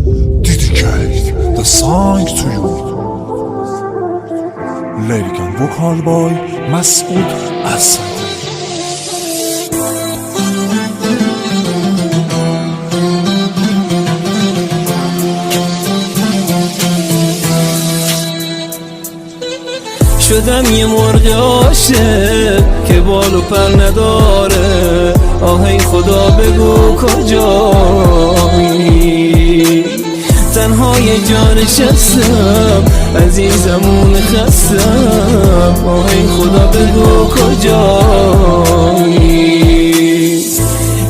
Dedicate the song to you. Lyric and vocal by Masoud Asad. شدم یه مرغ عاشق که بال و پر نداره. آهی خدا بگو کجایی؟ تنها یه جا نشستم عزیزمون خستم. آهی خدا بگو کجایی؟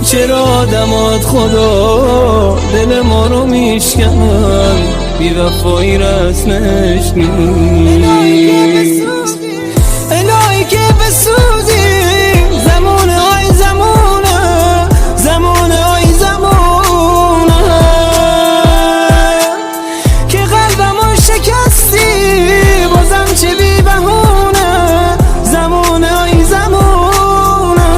چرا آدمات خدا دل ما رو میشکنن؟ بی وفایی رسمش نیست. الهی که بسوزی زمونه آی زمونه، زمونه آی زمونه که قلبمو شکستی بازم چه بی بهونه. زمونه آی زمونه.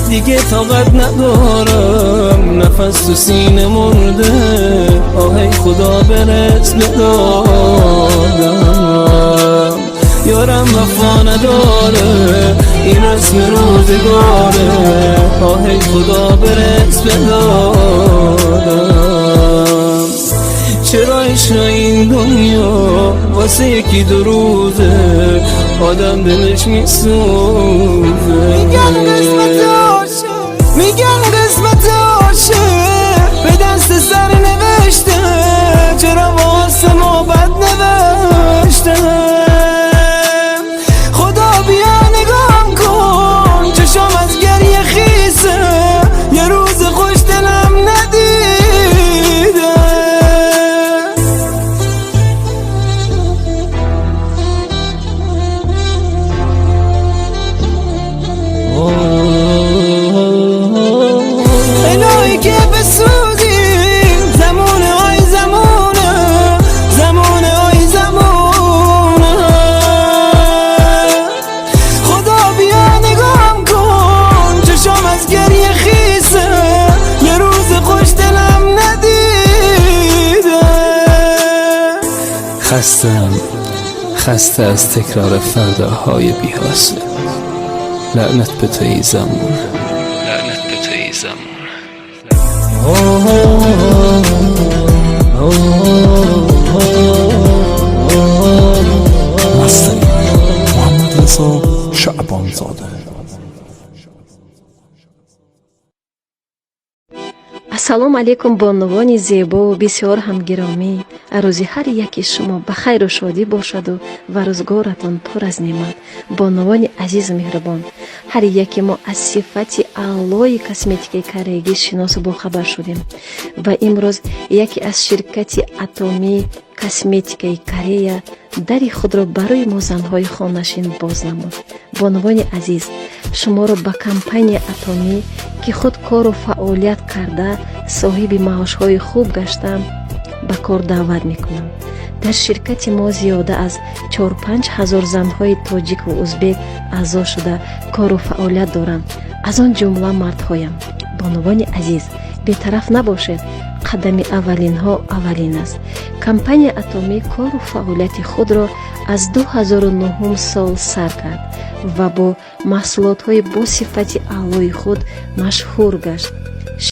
دیگه طاقت ندارم، نفس تو سینه مرده. آهی خدا برس بدادم. یارم وفا نداره، این رسم روزگاره. آهی خدا برس بدادم. چرا عشق این دنیا واسه یکی دو روزه آدم دلش میسوزه؟ میگن قسمت عاشق به دست سر نوشته. چرا واسه ما بد نوشته؟ خدا بیا نگام کن، چشام از گریه خیسه. یه روز خوش دلم ندیده. الهی که بسوزی زمونه آی زمونه، زمونه آی زمونه. خدا بیا نگام کن، چشام از گریه خیسه. یه روز خوش دلم ندیده. خسته از تکرار فرداهای بی‌حاصل. لعنت به تو ای زمان، لعنت به تو ای زمان. مستری محمد رضا شعبانزاده. ассалому алайкум бонувони зебову бисёр ҳамгиромӣ. рӯзи ҳар яки шумо ба хайру шодӣ бошаду ва рӯзгоратон пур аз неъмат. бонувони азизу меҳрубон, ҳар яке мо аз сифати аълои косметикаи кореягӣ шиносу бохабар шудем ва имрӯз яке аз ширкати атомии косметикаи Корея дари худро барои мо занҳои хонашин боз намуд. бонувони азиз, шуморо ба компания атомӣ ки худ кору фаъолият карда соҳиби маошҳои хуб гашта ба кор даъват мекунам. дар ширкати мо зиёда аз 4-5 ҳазор занҳои тоҷику узбек аъзо шуда кору фаъолият доранд, аз он ҷумла мардҳоям. бонувони азиз, бетараф набошед, қадами аввалинҳо аввалин аст. компания атомӣ кору фаъолияти худро аз 2009 сол сар кард ва бо маҳсулотҳои бо сифати аълои худ машҳур гашт.